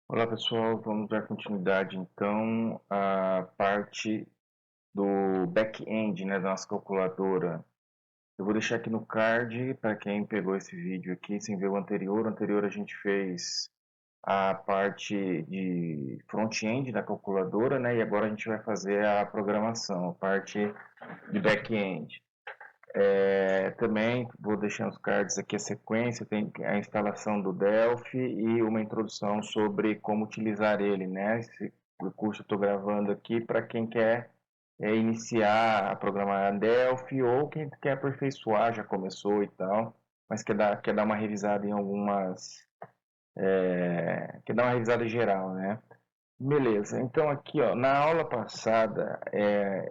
Olá pessoal, vamos dar continuidade então à parte do back-end, né, da nossa calculadora. Eu vou deixar aqui no card para quem pegou esse vídeo aqui sem ver o anterior. O anterior a gente fez a parte de front-end da calculadora, né, e agora a gente vai fazer a programação, a parte de back-end. Também vou deixar nos cards aqui a sequência, tem a instalação do Delphi e uma introdução sobre como utilizar ele, né? Esse curso eu estou gravando aqui para quem quer iniciar a programar Delphi ou quem quer aperfeiçoar, já começou e tal, mas quer dar uma revisada em algumas, quer dar uma revisada geral, né? Beleza, então aqui ó, na aula passada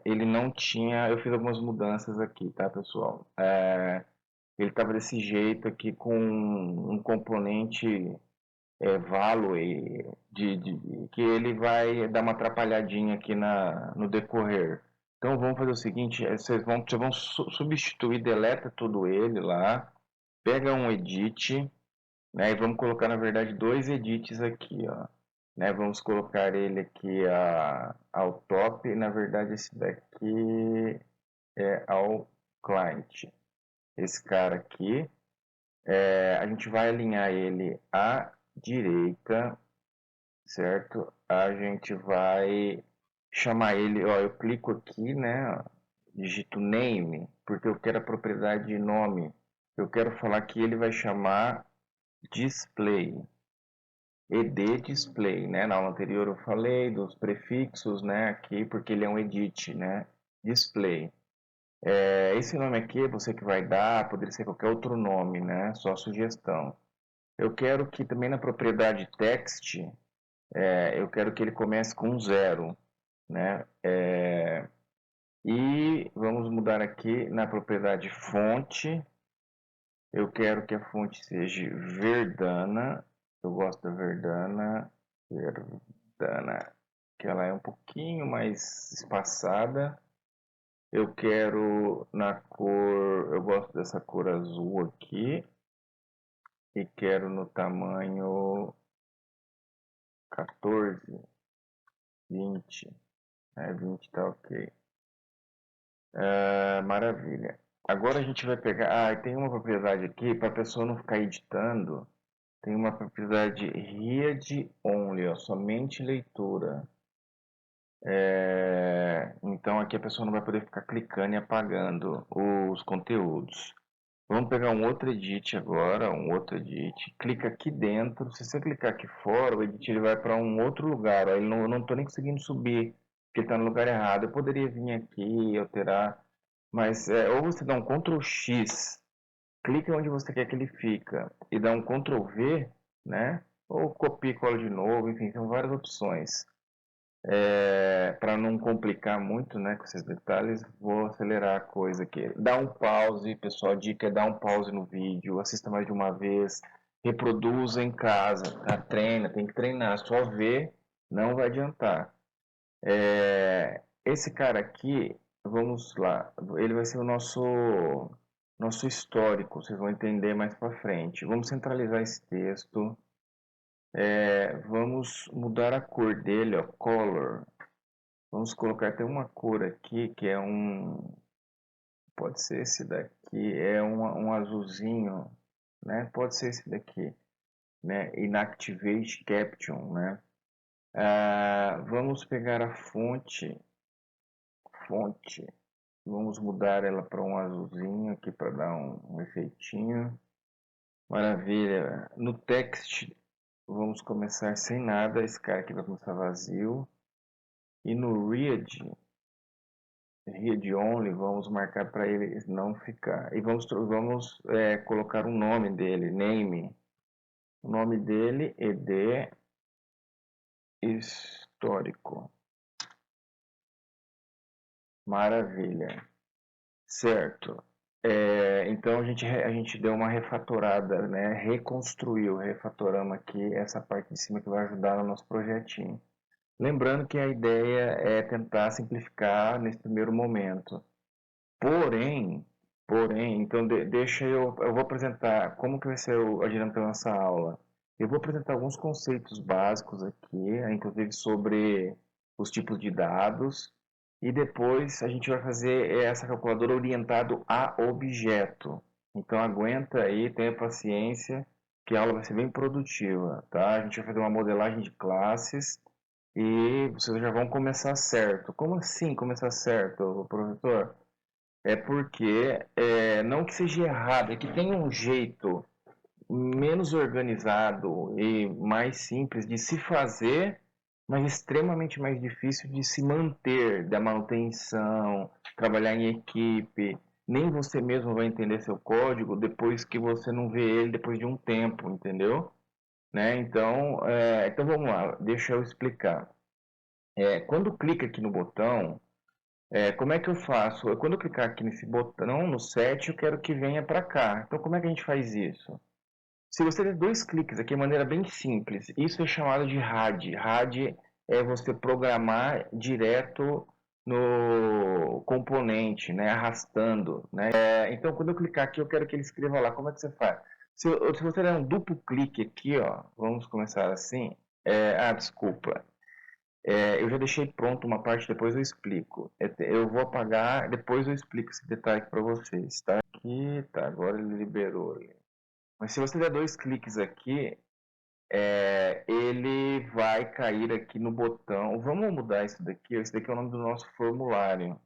ele não tinha, eu fiz algumas mudanças aqui, tá pessoal? Ele estava desse jeito aqui com um componente value que ele vai dar uma atrapalhadinha aqui no decorrer. Então vamos fazer o seguinte, vocês vão substituir, deleta tudo ele lá, pega um edit, né, e vamos colocar na verdade dois edits aqui, ó. Né, vamos colocar ele aqui ao top, na verdade esse daqui é ao client. Esse cara aqui, a gente vai alinhar ele à direita, certo? A gente vai chamar ele, ó, eu clico aqui, né? Digito name, porque eu quero a propriedade de nome. Eu quero falar que ele vai chamar display, ed display, né? Na aula anterior eu falei dos prefixos, né? Aqui, porque ele é um edit, né? Display. Esse nome aqui, você que vai dar, poderia ser qualquer outro nome, né? Só sugestão. Eu quero que também na propriedade text, eu quero que ele comece com zero, né? E vamos mudar aqui na propriedade fonte. Eu quero que a fonte seja Verdana. Eu gosto da Verdana. Verdana, que ela é um pouquinho mais espaçada. Eu quero na cor, eu gosto dessa cor azul aqui e quero no tamanho 14, 20, 20 tá ok. Maravilha. Agora a gente vai pegar. Ah, tem uma propriedade aqui para a pessoa não ficar editando. Tem uma propriedade read only, ó, somente leitura. Então aqui a pessoa não vai poder ficar clicando e apagando os conteúdos. Vamos pegar um outro edit agora, um outro edit. Clica aqui dentro. Se você clicar aqui fora, o edit ele vai para um outro lugar. Ó. Ele não estou nem conseguindo subir, porque está no lugar errado. Eu poderia vir aqui e alterar, mas ou você dá um Ctrl X, clica onde você quer que ele fica e dá um Ctrl V, né? Ou copia e cola de novo. Enfim, são várias opções. Para não complicar muito, né, com esses detalhes, vou acelerar a coisa aqui. Dá um pause, pessoal, a dica é dar um pause no vídeo, assista mais de uma vez, reproduza em casa, tá? Treina, tem que treinar, só ver não vai adiantar. Esse cara aqui, vamos lá, ele vai ser o nosso histórico, vocês vão entender mais para frente. Vamos centralizar esse texto, vamos mudar a cor dele, ó, color. Vamos colocar até uma cor aqui que é pode ser esse daqui, é um azulzinho, né? Pode ser esse daqui, né? Inactivate Caption, né? Vamos pegar a fonte, vamos mudar ela para um azulzinho aqui para dar um efeitinho. Maravilha. No text, vamos começar sem nada, esse cara aqui vai começar vazio. E no read only, vamos marcar para ele não ficar. E vamos colocar um nome dele, name. O nome dele é ed histórico. Maravilha. Certo. Então a gente deu uma refatorada, né? Reconstruiu, refatoramos aqui essa parte de cima que vai ajudar no nosso projetinho. Lembrando que a ideia é tentar simplificar nesse primeiro momento. Porém, então deixa eu vou apresentar como que vai ser a dinâmica da nossa aula. Eu vou apresentar alguns conceitos básicos aqui, inclusive sobre os tipos de dados, e depois a gente vai fazer essa calculadora orientado a objeto. Então aguenta aí, tenha paciência, que a aula vai ser bem produtiva, tá? A gente vai fazer uma modelagem de classes e vocês já vão começar certo. Como assim começar certo, professor? É porque, não que seja errado, é que tem um jeito menos organizado e mais simples de se fazer, mas extremamente mais difícil de se manter, da manutenção, trabalhar em equipe. Nem você mesmo vai entender seu código depois que você não vê ele depois de um tempo, entendeu? Né? Então vamos lá, deixa eu explicar. Quando clica aqui no botão, como é que eu faço? Quando eu clicar aqui nesse botão, no set, eu quero que venha para cá. Então, como é que a gente faz isso? Se você der dois cliques aqui de maneira bem simples, isso é chamado de RAD. RAD é você programar direto no componente, né, arrastando, né? Então, quando eu clicar aqui, eu quero que ele escreva lá. Como é que você faz? Se você der um duplo clique aqui, ó, vamos começar assim. Desculpa. Eu já deixei pronto uma parte, depois eu explico. Eu vou apagar, depois eu explico esse detalhe para vocês, tá? Aqui, tá, agora ele liberou. Mas se você der dois cliques aqui, ele vai cair aqui no botão. Vamos mudar isso daqui. Esse daqui é o nome do nosso formulário.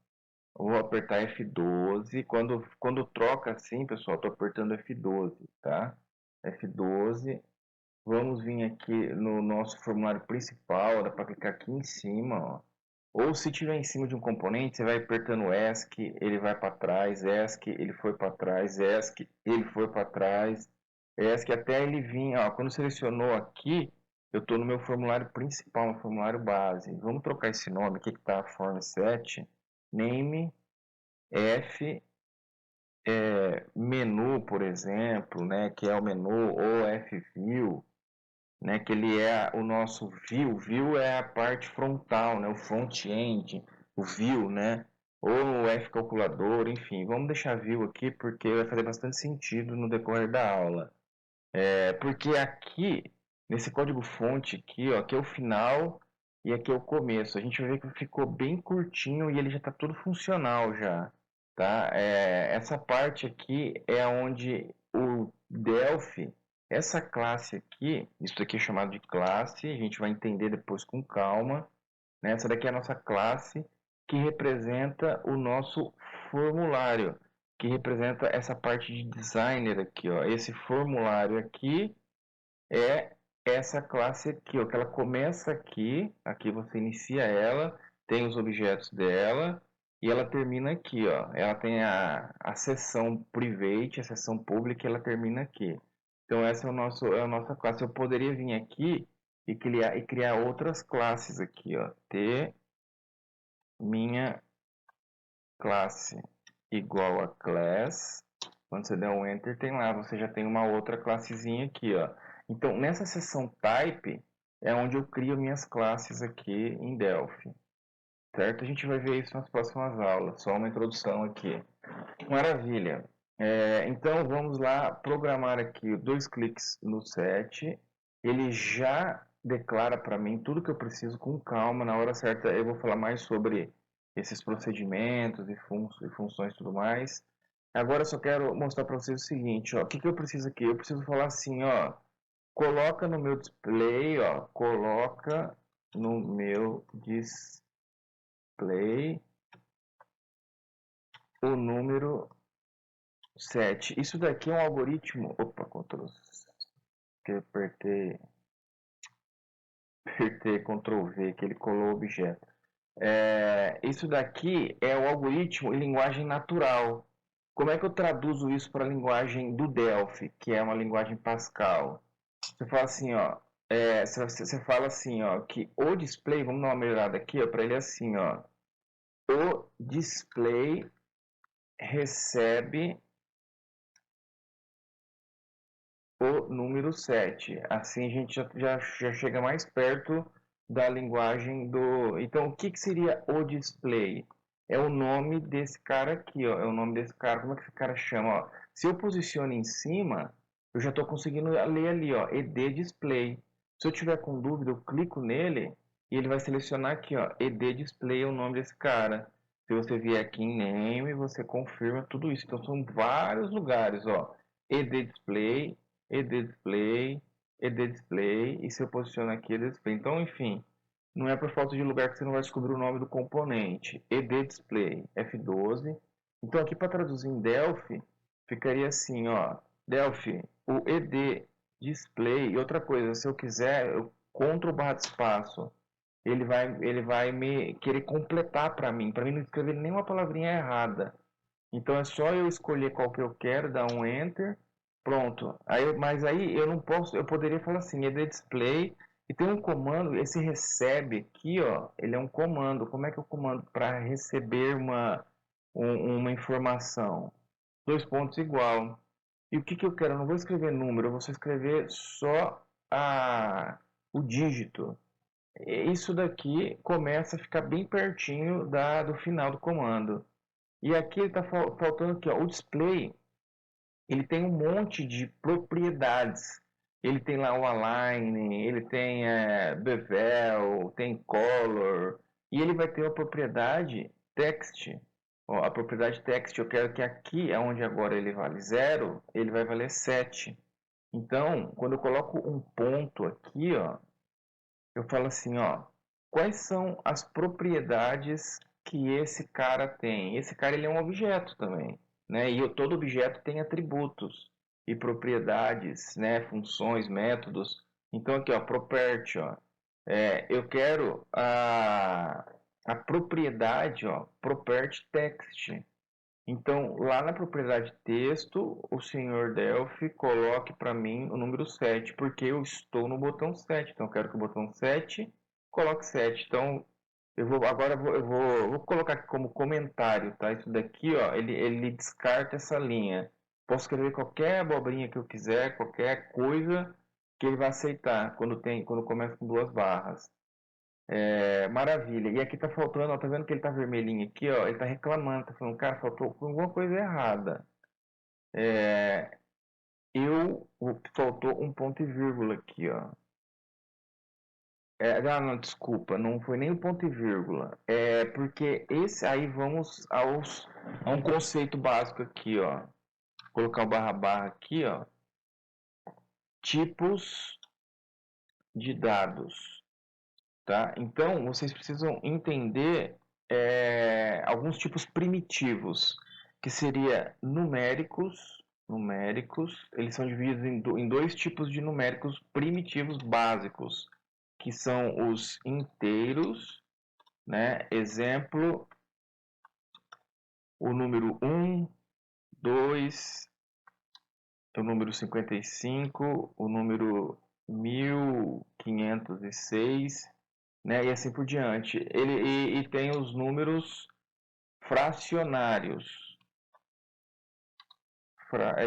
Eu vou apertar F12. Quando troca assim, pessoal, estou apertando F12, tá? F12. Vamos vir aqui no nosso formulário principal. Dá para clicar aqui em cima, ó. Ou se tiver em cima de um componente, você vai apertando ESC, ele vai para trás, ESC, ele foi para trás, ESC, ele foi para trás, ESC até ele vir, ó, quando selecionou aqui, eu estou no meu formulário principal, no formulário base. Vamos trocar esse nome aqui que está form set, name, F, menu, por exemplo, né, que é o menu, ou FView, né, que ele é o nosso view. View é a parte frontal, né, o front-end, o view, né, ou o F calculador, enfim. Vamos deixar view aqui porque vai fazer bastante sentido no decorrer da aula. Porque aqui, nesse código fonte aqui, ó, aqui é o final e aqui é o começo. A gente vai ver que ficou bem curtinho e ele já está todo funcional já, tá? Essa parte aqui é onde o Delphi, essa classe aqui, isso aqui é chamado de classe, a gente vai entender depois com calma, né? Essa daqui é a nossa classe que representa o nosso formulário, que representa essa parte de designer aqui, ó. Esse formulário aqui é essa classe aqui, ó, que ela começa aqui, aqui você inicia ela, tem os objetos dela e ela termina aqui, ó. Ela tem a seção private, a seção pública, e ela termina aqui. Então essa é a nossa classe. Eu poderia vir aqui e criar outras classes aqui, ó. T minha classe igual a class. Quando você der um enter, tem lá, você já tem uma outra classezinha aqui, ó. Então, nessa seção type é onde eu crio minhas classes aqui em Delphi, certo? A gente vai ver isso nas próximas aulas, só uma introdução aqui. Maravilha. Então, vamos lá programar aqui dois cliques no set. Ele já declara para mim tudo que eu preciso com calma. Na hora certa eu vou falar mais sobre esses procedimentos e funções e tudo mais. Agora eu só quero mostrar para vocês o seguinte, ó. O que que eu preciso aqui? Eu preciso falar assim, ó. Coloca no meu display, ó. Coloca no meu display o número 7. Isso daqui é um algoritmo. Opa, Ctrl. Que eu apertei Ctrl V, que ele colou o objeto. Isso daqui é o algoritmo em linguagem natural. Como é que eu traduzo isso para a linguagem do Delphi, que é uma linguagem Pascal? Você fala assim, ó. Você fala assim, ó, que o display, vamos dar uma melhorada aqui, ó, para ele assim, ó. O display recebe o número 7. Assim a gente já chega mais perto da linguagem do. Então, o que seria o display? É o nome desse cara aqui, ó. É o nome desse cara. Como é que esse cara chama? Ó? Se eu posiciono em cima, eu já estou conseguindo ler ali, ó, ED Display. Se eu tiver com dúvida, eu clico nele e ele vai selecionar aqui, ó, ED Display é o nome desse cara. Se você vier aqui em Name, você confirma tudo isso. Então são vários lugares, ó, ED Display, ED Display, ED Display, e se eu posicionar aqui, ED Display. Então, enfim, não é por falta de lugar que você não vai descobrir o nome do componente. ED Display, F12. Então aqui para traduzir em Delphi, ficaria assim, ó, Delphi, o ED Display. E outra coisa, se eu quiser, eu Ctrl barra de espaço, ele vai me querer completar para mim não escrever nenhuma palavrinha errada. Então é só eu escolher qual que eu quero, dar um Enter, pronto. Mas aí eu não posso, eu poderia falar assim, ED Display, e tem um comando, esse recebe aqui, ó, ele é um comando. Como é que é o comando para receber uma informação? Dois pontos igual. E o que, que eu quero? Eu não vou escrever número, eu vou escrever só o dígito. Isso daqui começa a ficar bem pertinho do final do comando. E aqui está faltando aqui, ó, o display, ele tem um monte de propriedades. Ele tem lá o align, ele tem bevel, tem color, e ele vai ter a propriedade text. Ó, a propriedade text, eu quero que aqui, onde agora ele vale 0, ele vai valer 7. Então, quando eu coloco um ponto aqui, ó, eu falo assim, ó, quais são as propriedades que esse cara tem? Esse cara ele é um objeto também, né? E todo objeto tem atributos e propriedades, né? Funções, métodos. Então aqui, ó, property, ó, eu quero a propriedade, ó, property text. Então, lá na propriedade texto, o senhor Delphi coloque para mim o número 7, porque eu estou no botão 7. Então, eu quero que o botão 7 coloque 7. Então, eu vou colocar aqui como comentário, tá? Isso daqui, ó, ele descarta essa linha. Posso escrever qualquer abobrinha que eu quiser, qualquer coisa que ele vai aceitar quando começa com duas barras. Maravilha. E aqui tá faltando, ó, tá vendo que ele tá vermelhinho aqui, ó? Ele tá reclamando, tá falando, cara, faltou alguma coisa errada. É, faltou um ponto e vírgula aqui, ó. Não, desculpa, não foi nem um ponto e vírgula. É porque esse aí vamos a um conceito básico aqui, ó. Vou colocar o barra barra aqui, ó. Tipos de dados, tá? Então, vocês precisam entender alguns tipos primitivos, que seria numéricos, eles são divididos em dois tipos de numéricos primitivos básicos, que são os inteiros, né? Exemplo, o número 1, 2, o número 55, o número 1506, né? E assim por diante. E tem os números fracionários,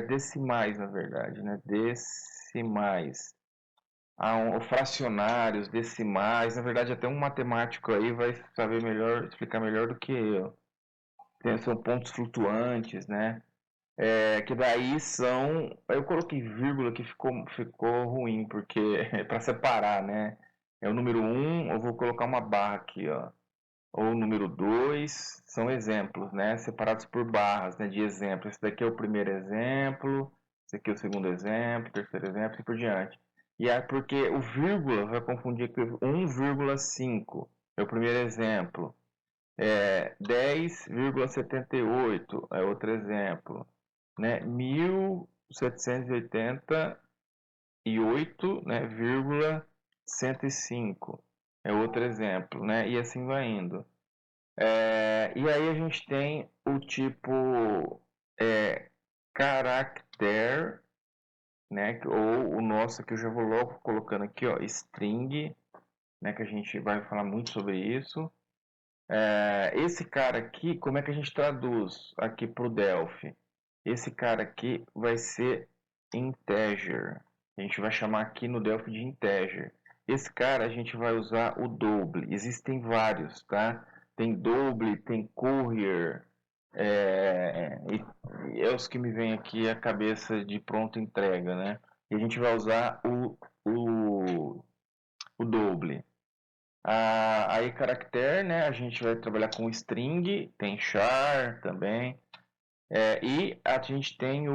decimais, na verdade, né? Decimais. Fracionários, decimais, na verdade até um matemático aí vai saber melhor, explicar melhor do que eu. São pontos flutuantes, né? Que daí são. Eu coloquei vírgula que ficou ruim, porque é para separar, né? É o número 1, eu vou colocar uma barra aqui, ó. Ou o número 2, são exemplos, né? Separados por barras, né? De exemplo. Esse daqui é o primeiro exemplo, esse aqui é o segundo exemplo, terceiro exemplo e por diante. E é porque o vírgula vai confundir com 1,5, é o primeiro exemplo. 10,78 é outro exemplo, né? 1788, né, vírgula 105 é outro exemplo, né? E assim vai indo. E aí a gente tem o tipo character, né? Ou o nosso que eu já vou logo colocando aqui, ó, string, né? Que a gente vai falar muito sobre isso. Esse cara aqui, como é que a gente traduz aqui para o Delphi? Esse cara aqui vai ser integer. A gente vai chamar aqui no Delphi de integer. Esse cara a gente vai usar o double. Existem vários, tá? Tem double, tem courier, E é os que me vem aqui a cabeça de pronta entrega, né? E a gente vai usar o double. Aí caractere, né? A gente vai trabalhar com string, tem char também. E a gente tem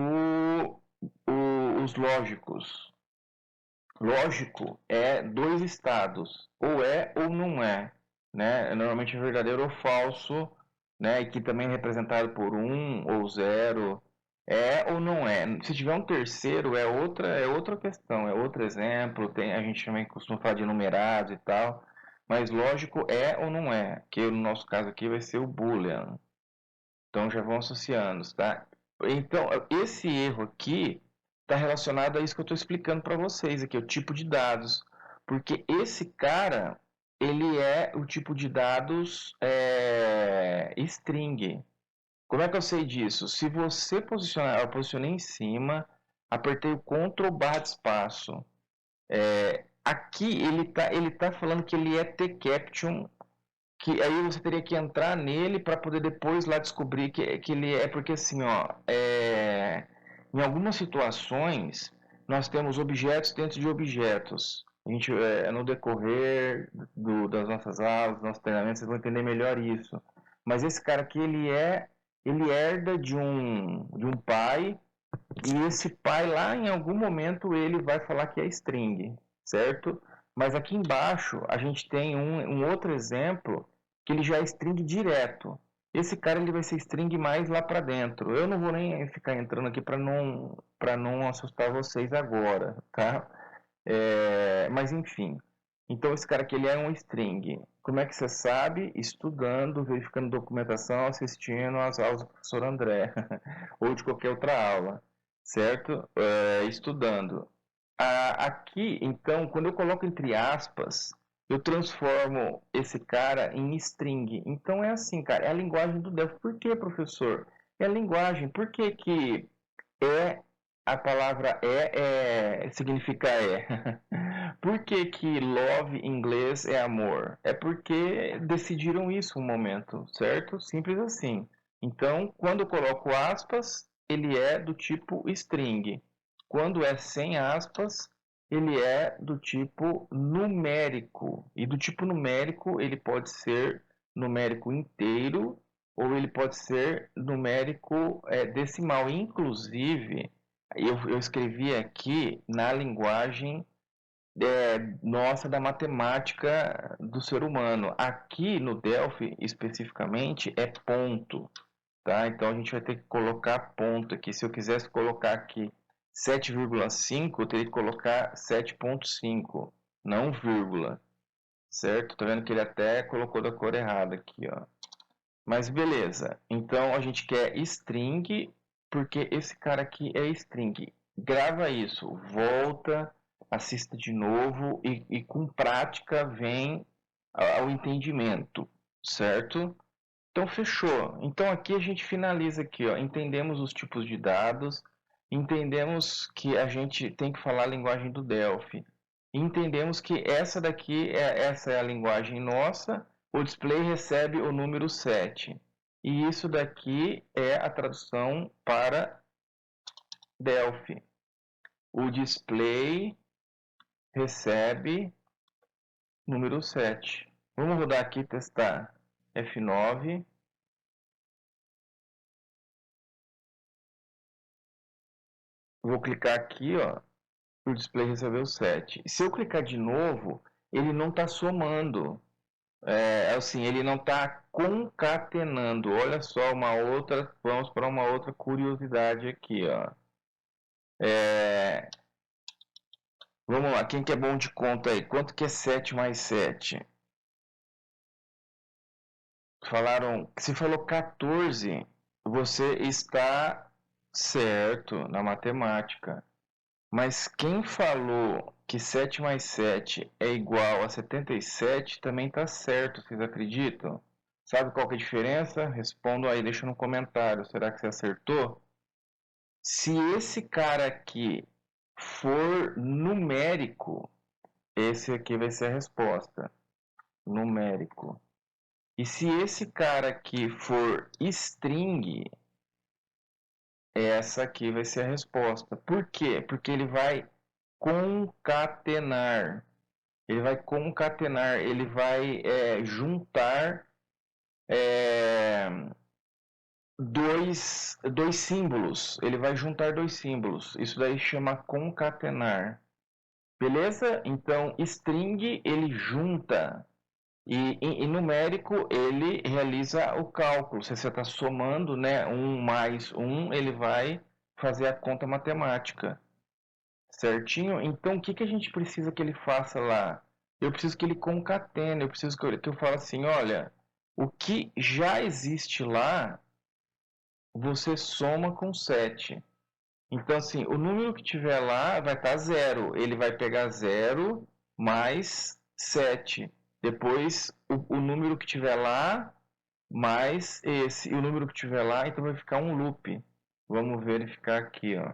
os lógicos. Lógico é dois estados, ou é ou não é, né? Normalmente é verdadeiro ou falso, né? E que também é representado por um ou zero, é ou não é. Se tiver um terceiro é outra questão, é outro exemplo. A gente também costuma falar de numerados e tal, mas lógico é ou não é, que no nosso caso aqui vai ser o boolean. Então já vão associando, tá? Então, esse erro aqui está relacionado a isso que eu estou explicando para vocês aqui, o tipo de dados. Porque esse cara, ele é o tipo de dados string. Como é que eu sei disso? Se você posicionar, eu posicionei em cima, apertei o Ctrl barra de espaço. Aqui ele tá falando que ele é T-caption, que aí você teria que entrar nele para poder depois lá descobrir que ele é, porque assim, ó, em algumas situações nós temos objetos dentro de objetos. A gente, no decorrer das nossas aulas, dos nossos treinamentos, vocês vão entender melhor isso. Mas esse cara aqui, ele herda de um pai, e esse pai lá em algum momento ele vai falar que é string, certo? Mas aqui embaixo a gente tem um outro exemplo que ele já é string direto. Esse cara ele vai ser string mais lá para dentro. Eu não vou nem ficar entrando aqui para não assustar vocês agora, tá? Mas enfim. Então esse cara aqui ele é um string. Como é que você sabe? Estudando, verificando documentação, assistindo às aulas do professor André ou de qualquer outra aula, certo? Estudando. Aqui, então, quando eu coloco entre aspas, eu transformo esse cara em string. Então é assim, cara, é a linguagem do Delphi. Por que, professor? É a linguagem. Por que que é a palavra significa é? Por que que love em inglês é amor? É porque decidiram isso um momento, certo? Simples assim. Então, quando eu coloco aspas, ele é do tipo string. Quando é sem aspas, ele é do tipo numérico. E do tipo numérico, ele pode ser numérico inteiro ou ele pode ser numérico decimal. Inclusive, eu escrevi aqui na linguagem nossa da matemática do ser humano. Aqui no Delphi, especificamente, é ponto, tá? Então a gente vai ter que colocar ponto aqui. Se eu quisesse colocar aqui 7,5, eu teria que colocar 7,5, não vírgula, certo? Tá vendo que ele até colocou da cor errada aqui, ó. Mas beleza. Então a gente quer string, porque esse cara aqui é string. Grava isso, volta, assista de novo e com prática vem ao entendimento, certo? Então fechou. Então aqui a gente finaliza aqui, ó. Entendemos os tipos de dados, entendemos que a gente tem que falar a linguagem do Delphi. Entendemos que essa é a linguagem nossa, o display recebe o número 7. E isso daqui é a tradução para Delphi. O display recebe número 7. Vamos rodar aqui e testar. F9. Vou clicar aqui, ó. O display recebeu 7. Se eu clicar de novo, ele não está somando. Assim, ele não está concatenando. Olha só vamos para uma outra curiosidade aqui, ó. É, vamos lá, quem que é bom de conta aí? Quanto que é 7 mais 7? Se falou 14, você está certo na matemática. Mas quem falou que 7 mais 7 é igual a 77 também está certo, vocês acreditam? Sabe qual que é a diferença? Respondam aí, deixa no comentário. Será que você acertou? Se esse cara aqui for numérico, esse aqui vai ser a resposta. Numérico. E se esse cara aqui for string, essa aqui vai ser a resposta. Por quê? Porque ele vai concatenar. Ele vai concatenar, ele vai juntar é, dois símbolos. Ele vai juntar dois símbolos. Isso daí chama concatenar. Beleza? Então, string ele junta. E numérico ele realiza o cálculo. Se você está somando, né, 1 mais 1, ele vai fazer a conta matemática. Certinho? Então, o que, que a gente precisa que ele faça lá? Eu preciso que ele concatene, eu preciso que eu fale assim, olha, o que já existe lá, você soma com 7. Então, assim, o número que tiver lá vai estar zero. Ele vai pegar zero mais 7. Depois, o número que tiver lá mais esse. E o número que tiver lá, então vai ficar um loop. Vamos verificar aqui, ó.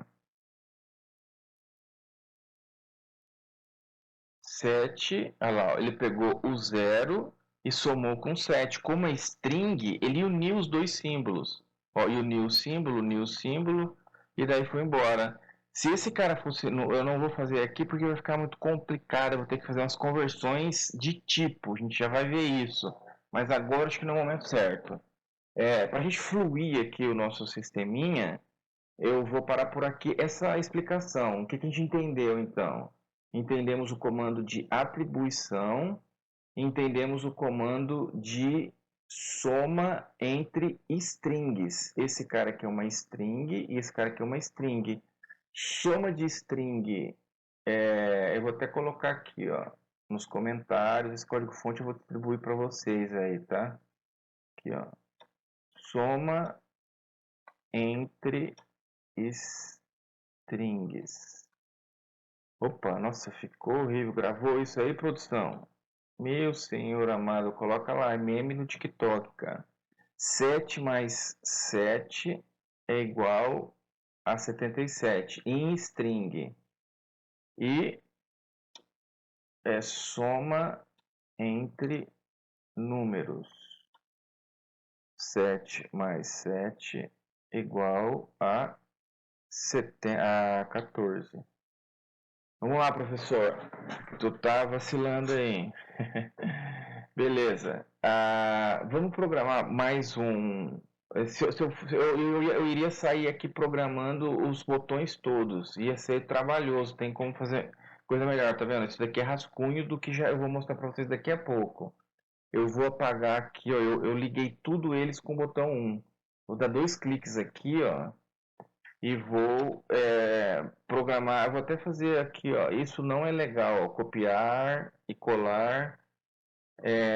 7, olha lá, ó, ele pegou o zero e somou com 7. Como é string, ele uniu os dois símbolos. Ó, e uniu o símbolo, e daí foi embora. Se esse cara fosse. Eu não vou fazer aqui porque vai ficar muito complicado. Eu vou ter que fazer umas conversões de tipo. A gente já vai ver isso. Mas agora acho que não é o momento certo. Para a gente fluir aqui o nosso sisteminha, eu vou parar por aqui essa explicação. O que a gente entendeu então? Entendemos o comando de atribuição, entendemos o comando de soma entre strings. Esse cara aqui é uma string e esse cara aqui é uma string. Soma de string, eu vou até colocar aqui, ó, nos comentários. Esse código-fonte eu vou distribuir para vocês aí, tá? Aqui, ó. Soma entre strings. Opa, nossa, ficou horrível. Gravou isso aí, produção? Meu senhor amado, coloca lá, é meme no TikTok, cara. 7 mais 7 é igual a 77 em string. E é soma entre números. 7 mais 7 igual a 14. Vamos lá, professor. Tu tá vacilando aí. Beleza. Vamos programar mais um. Eu iria sair aqui programando os botões todos. Ia ser trabalhoso. Tem como fazer coisa melhor, tá vendo? Isso daqui é rascunho do que já eu vou mostrar para vocês daqui a pouco. Eu vou apagar aqui, ó. Eu liguei tudo eles com o botão 1. Vou dar dois cliques aqui, ó. E vou programar. Eu vou até fazer aqui, ó. Isso não é legal. Ó. Copiar e colar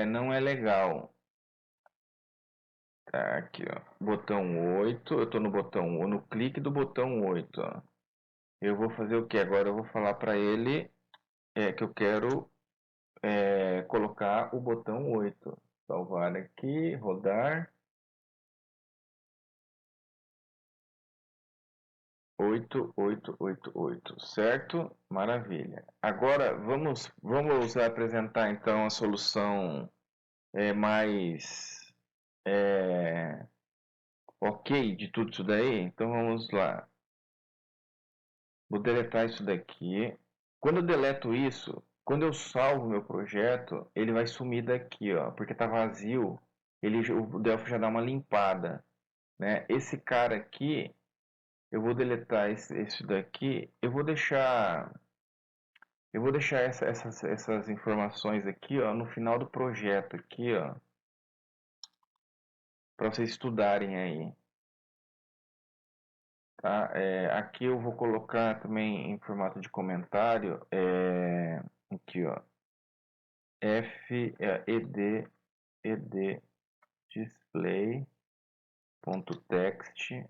não é legal. Tá, aqui, ó. Botão 8. Eu tô no botão, no clique do botão 8, ó. Eu vou fazer o que agora? Eu vou falar para ele que eu quero colocar o botão 8. Salvar aqui, rodar. 8888, certo? Maravilha. Agora vamos apresentar então a solução mais ok de tudo isso daí. Então vamos lá. Vou deletar isso daqui. Quando eu deleto isso, quando eu salvo meu projeto, ele vai sumir daqui, ó, porque tá vazio. O Delphi já dá uma limpada, né? Esse cara aqui, eu vou deletar esse daqui. Eu vou deixar essas informações aqui, ó, no final do projeto aqui, ó, para vocês estudarem aí, tá? Aqui eu vou colocar também em formato de comentário, aqui, ó, ed display.text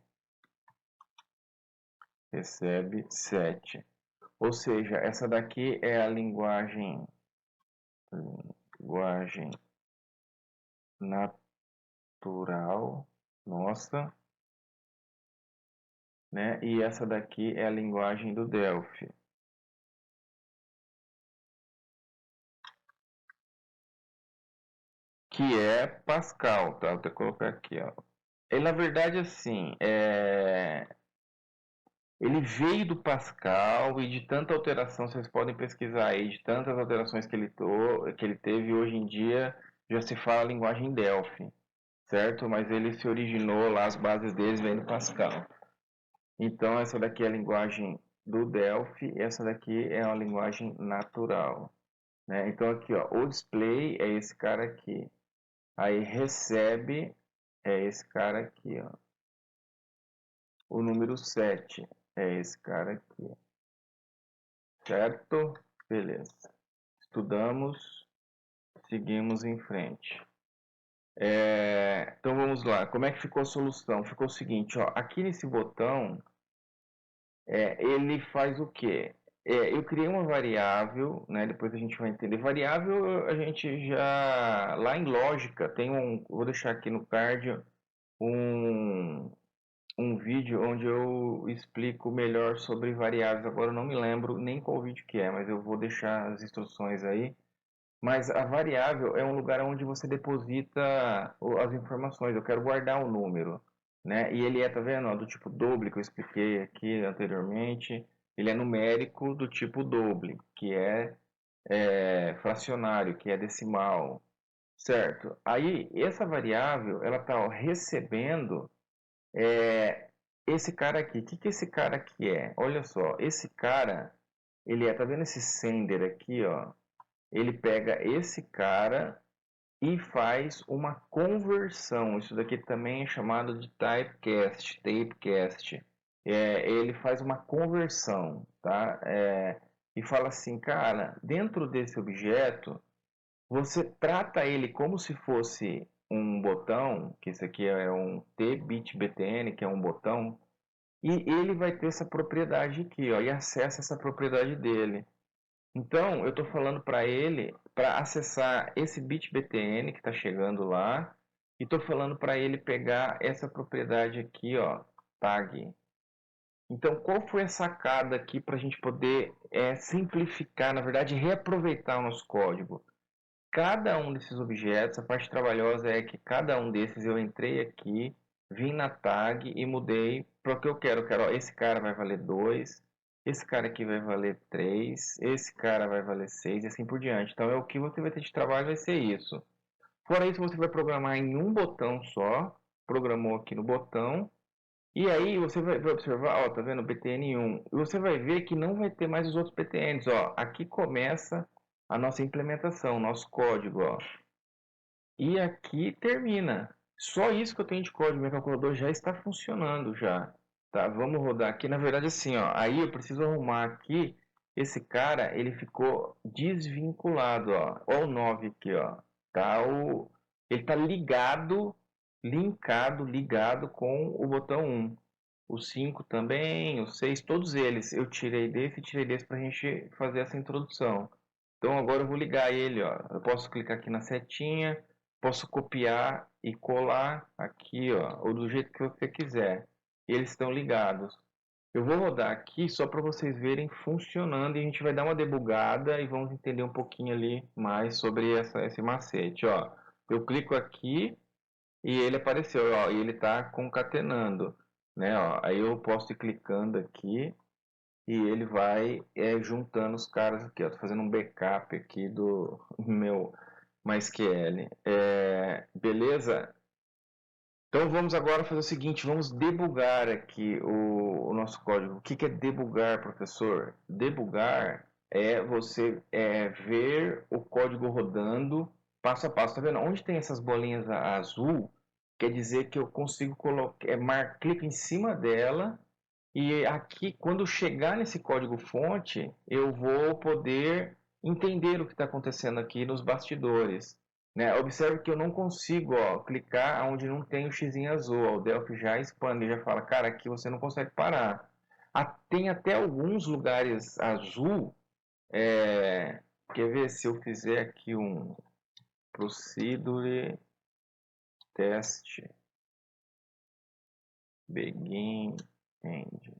recebe 7. Ou seja, essa daqui é a linguagem natural nossa, né? E essa daqui é a linguagem do Delphi. que é Pascal, tá? Vou até colocar aqui, ó. Ele, na verdade, assim, ele veio do Pascal e de tanta alteração, vocês podem pesquisar aí, de tantas alterações que ele teve, hoje em dia já se fala a linguagem Delphi, certo? Mas ele se originou lá, as bases deles vêm do Pascal. Então, essa daqui é a linguagem do Delphi, essa daqui é uma linguagem natural, né? Então, aqui, ó, o display é esse cara aqui. Aí, recebe é esse cara aqui, ó. O número 7 é esse cara aqui, certo? Beleza. Estudamos, seguimos em frente. Então, vamos lá. Como é que ficou a solução? Ficou o seguinte, ó. Aqui nesse botão, ele faz o quê? Eu criei uma variável, né? Depois a gente vai entender. Variável a gente já lá em lógica tem vou deixar aqui no card um, um vídeo onde eu explico melhor sobre variáveis. Agora eu não me lembro nem qual vídeo que é, mas eu vou deixar as instruções aí. Mas a variável é um lugar onde você deposita as informações. Eu quero guardar o número, né? E ele tá vendo, ó, do tipo doble que eu expliquei aqui anteriormente. Ele é numérico do tipo doble, que é fracionário, que é decimal, certo? Aí essa variável ela está recebendo esse cara aqui. O que que esse cara aqui é? Olha só, esse cara tá vendo esse sender aqui, ó? Ele pega esse cara e faz uma conversão. Isso daqui também é chamado de typecast. Ele faz uma conversão, tá? E fala assim, cara, dentro desse objeto, você trata ele como se fosse um botão, que esse aqui é um tbitbtn, que é um botão, e ele vai ter essa propriedade aqui, ó, e acessa essa propriedade dele. Então, eu estou falando para ele para acessar esse bitbtn que está chegando lá e estou falando para ele pegar essa propriedade aqui, ó, tag. Então, qual foi a sacada aqui para a gente poder simplificar, na verdade, reaproveitar o nosso código? Cada um desses objetos, a parte trabalhosa é que cada um desses eu entrei aqui, vim na tag e mudei para o que eu quero. Eu quero, ó, esse cara vai valer 2, esse cara aqui vai valer 3, esse cara vai valer 6 e assim por diante. Então, o que você vai ter de trabalho vai ser isso. Fora isso, você vai programar em um botão só, programou aqui no botão, e aí você vai observar, ó, tá vendo, BTN1, e você vai ver que não vai ter mais os outros BTNs, ó, aqui começa a nossa implementação, nosso código, ó, e aqui termina. Só isso que eu tenho de código, meu calculador já está funcionando já, tá? Vamos rodar aqui, na verdade assim, ó, aí eu preciso arrumar aqui, esse cara, ele ficou desvinculado, ó o 9 aqui, ó, tá? Ele tá ligado com o botão 1. O 5 também, o 6, todos eles eu tirei desse e tirei desse para a gente fazer essa introdução. Então agora eu vou ligar ele, ó. Eu posso clicar aqui na setinha, posso copiar e colar aqui, ó, ou do jeito que você quiser. Eles estão ligados. Eu vou rodar aqui só para vocês verem funcionando e a gente vai dar uma debugada e vamos entender um pouquinho ali mais sobre esse macete, ó. Eu clico aqui e ele apareceu, ó, e ele está concatenando, né, ó. Aí eu posso ir clicando aqui e ele vai juntando os caras aqui, ó. Tô fazendo um backup aqui do meu MySQL. Beleza? Então vamos agora fazer o seguinte, vamos debugar aqui o nosso código. O que que é debugar, professor? Debugar é você ver o código rodando passo a passo. Tá vendo? Onde tem essas bolinhas azul, quer dizer que eu consigo colocar, clico em cima dela e aqui, quando chegar nesse código fonte, eu vou poder entender o que está acontecendo aqui nos bastidores, né? Observe que eu não consigo, ó, clicar onde não tem o xizinho azul. Ó, o Delphi já expande, já fala, cara, aqui você não consegue parar. Tem até alguns lugares azul. Quer ver se eu fizer aqui um procedure test begin end.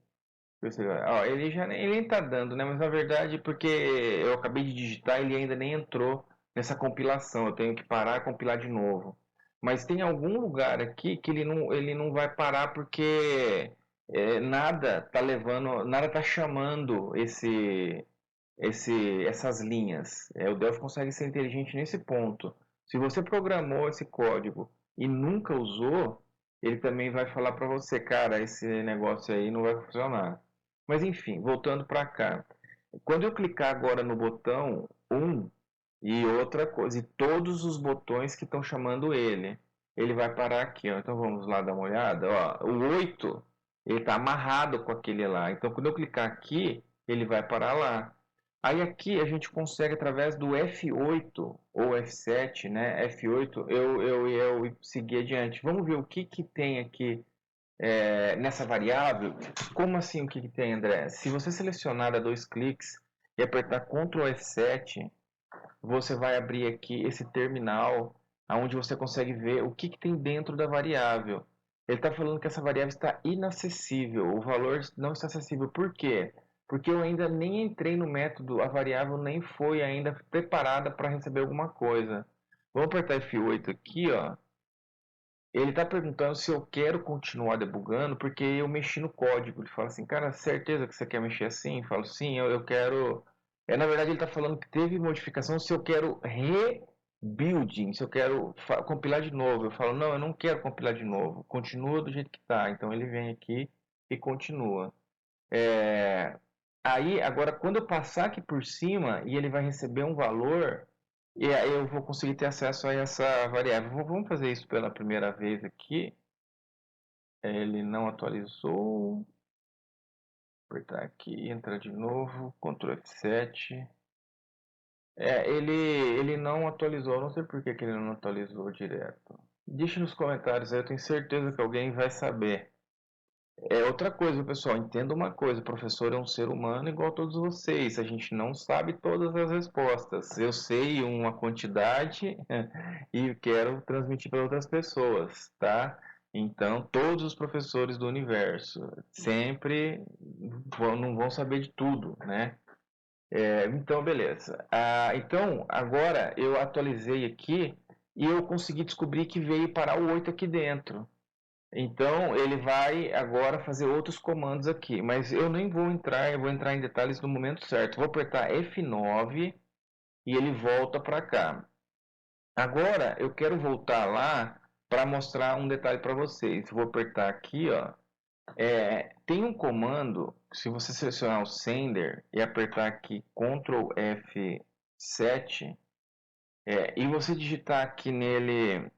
Ó, ele nem tá dando, né? Mas na verdade, porque eu acabei de digitar, ele ainda nem entrou nessa compilação. Eu tenho que parar e compilar de novo. Mas tem algum lugar aqui que ele não vai parar porque nada tá levando, nada tá chamando essas linhas. O Delphi consegue ser inteligente nesse ponto. Se você programou esse código e nunca usou, ele também vai falar para você, cara, esse negócio aí não vai funcionar. Mas enfim, voltando para cá. Quando eu clicar agora no botão 1 e outra coisa, e todos os botões que estão chamando ele vai parar aqui, ó. Então vamos lá dar uma olhada, ó. O 8, ele está amarrado com aquele lá. Então quando eu clicar aqui, ele vai parar lá. Aí aqui a gente consegue através do F8 ou F7, né? F8 eu seguir adiante. Vamos ver o que, que tem aqui nessa variável. Como assim o que, que tem, André? Se você selecionar a dois cliques e apertar Ctrl F7, você vai abrir aqui esse terminal onde você consegue ver o que, que tem dentro da variável. Ele está falando que essa variável está inacessível, o valor não está acessível. Por quê? Porque eu ainda nem entrei no método, a variável nem foi ainda preparada para receber alguma coisa. Vamos apertar F8 aqui, ó. Ele está perguntando se eu quero continuar debugando, porque eu mexi no código. Ele fala assim, cara, certeza que você quer mexer assim? Eu falo, sim, eu quero. Na verdade, ele está falando que teve modificação se eu quero rebuilding, se eu quero compilar de novo. Eu falo, não, eu não quero compilar de novo. Continua do jeito que está. Então ele vem aqui e continua. É, Aí, agora, quando eu passar aqui por cima e ele vai receber um valor, e aí eu vou conseguir ter acesso a essa variável. Vamos fazer isso pela primeira vez aqui. Ele não atualizou. Apertar aqui, entrar de novo, Ctrl F7. Ele não atualizou, não sei por que ele não atualizou direto. Deixe nos comentários aí, eu tenho certeza que alguém vai saber. Outra coisa, pessoal, entenda uma coisa, o professor é um ser humano igual a todos vocês, a gente não sabe todas as respostas. Eu sei uma quantidade e quero transmitir para outras pessoas, tá? Então, todos os professores do universo sempre não vão saber de tudo, né? Então, beleza. Então, agora eu atualizei aqui e eu consegui descobrir que veio parar o 8 aqui dentro. Então ele vai agora fazer outros comandos aqui, mas eu nem vou entrar, eu vou entrar em detalhes no momento certo. Vou apertar F9 e ele volta para cá. Agora eu quero voltar lá para mostrar um detalhe para vocês. Vou apertar aqui, ó. Tem um comando, se você selecionar o sender e apertar aqui Ctrl F7, e você digitar aqui nele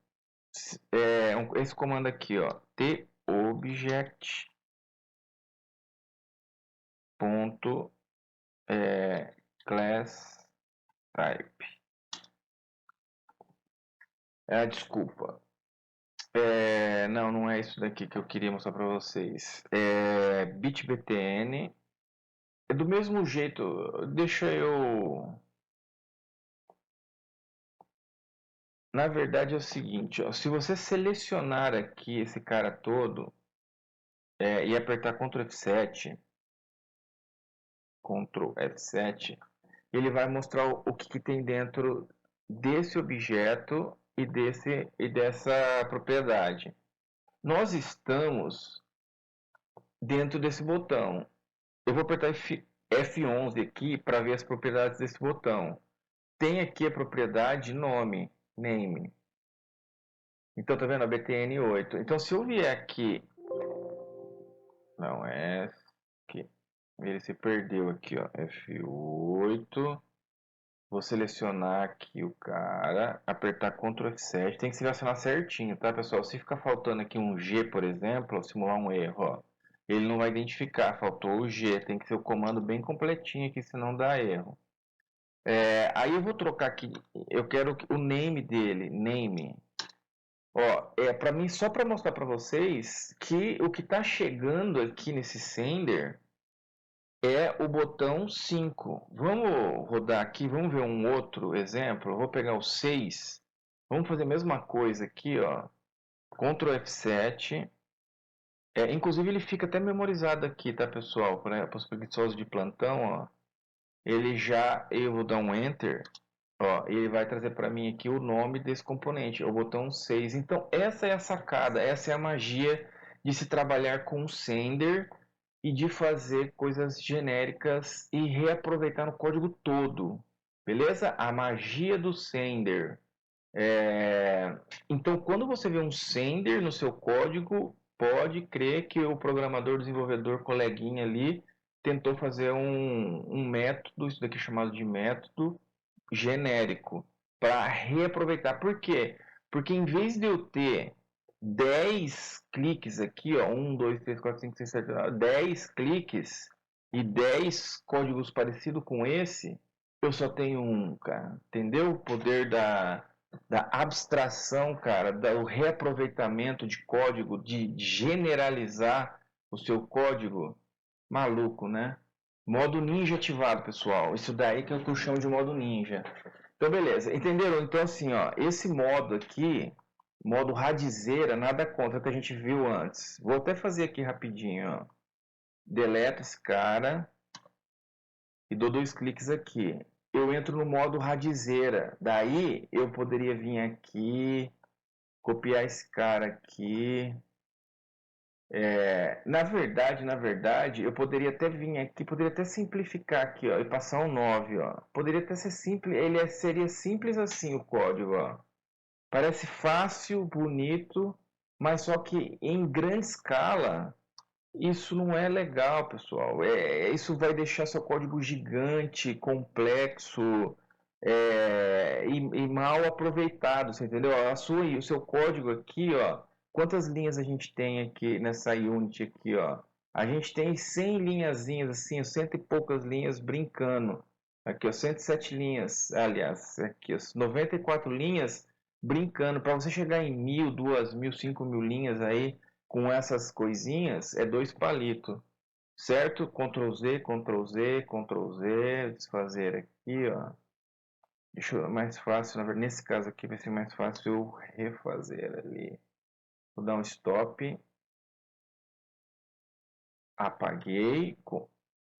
esse comando aqui, ó, TObject ponto class type. Desculpa. Não, não é isso daqui que eu queria mostrar para vocês. BitBTN. É do mesmo jeito, deixa eu. Na verdade é o seguinte, ó, se você selecionar aqui esse cara todo e apertar Ctrl F7, ele vai mostrar o que, que tem dentro desse objeto e dessa propriedade. Nós estamos dentro desse botão. Eu vou apertar F11 aqui para ver as propriedades desse botão. Tem aqui a propriedade nome, name. Então tá vendo a BTN8. Então se eu vier aqui, não é aqui. Ele se perdeu aqui, ó. F8. Vou selecionar aqui o cara, apertar Ctrl F7, tem que selecionar certinho, tá, pessoal? Se ficar faltando aqui um G, por exemplo, ou simular um erro, ó, ele não vai identificar, faltou o G, tem que ser o comando bem completinho aqui, senão dá erro. Aí eu vou trocar aqui, eu quero o name dele, name. Ó, para mim, só para mostrar para vocês que o que está chegando aqui nesse sender é o botão 5. Vamos rodar aqui, vamos ver um outro exemplo. Eu vou pegar o 6. Vamos fazer a mesma coisa aqui, ó. Ctrl F7. Inclusive ele fica até memorizado aqui, tá, pessoal? Para os preguiçosos de plantão, ó. Eu vou dar um Enter. Ó, ele vai trazer para mim aqui o nome desse componente, o botão 6. Então, essa é a sacada, essa é a magia de se trabalhar com o Sender e de fazer coisas genéricas e reaproveitar no código todo. Beleza? A magia do Sender. Então, quando você vê um Sender no seu código, pode crer que o programador, desenvolvedor, coleguinha ali, tentou fazer um método, isso daqui é chamado de método, genérico para reaproveitar. Por quê? Porque em vez de eu ter 10 cliques aqui, ó, 1, 2, 3, 4, 5, 6, 7, 9, 10 cliques e 10 códigos parecidos com esse, eu só tenho um, cara. Entendeu? O poder da abstração, cara, do reaproveitamento de código, de generalizar o seu código. Maluco, né? Modo ninja ativado, pessoal. Isso daí que eu chamo de modo ninja. Então, beleza. Entenderam? Então, assim, ó, esse modo aqui, modo radizeira, nada contra o que a gente viu antes. Vou até fazer aqui rapidinho, ó. Deleto esse cara e dou 2 cliques aqui. Eu entro no modo radizeira. Daí, eu poderia vir aqui, copiar esse cara aqui. Na verdade, eu poderia até vir aqui, poderia até simplificar aqui, ó, e passar um 9, ó. Poderia até ser simples, seria simples assim o código, ó. Parece fácil, bonito, mas só que em grande escala, isso não é legal, pessoal. Isso vai deixar seu código gigante, complexo, e mal aproveitado, você entendeu? O seu código aqui, ó, quantas linhas a gente tem aqui nessa Unity aqui, ó? A gente tem 100 linhazinhas assim, cento e poucas linhas brincando. Aqui, ó, 107 linhas, aliás, aqui, ó, 94 linhas brincando. Para você chegar em 1.000, 2.000, 5.000 linhas aí com essas coisinhas, é 2 palitos. Certo? Ctrl Z, Ctrl Z, Ctrl Z, desfazer aqui, ó. Deixa eu, mais fácil, na verdade, nesse caso aqui vai ser mais fácil eu refazer ali. Vou dar um stop. Apaguei.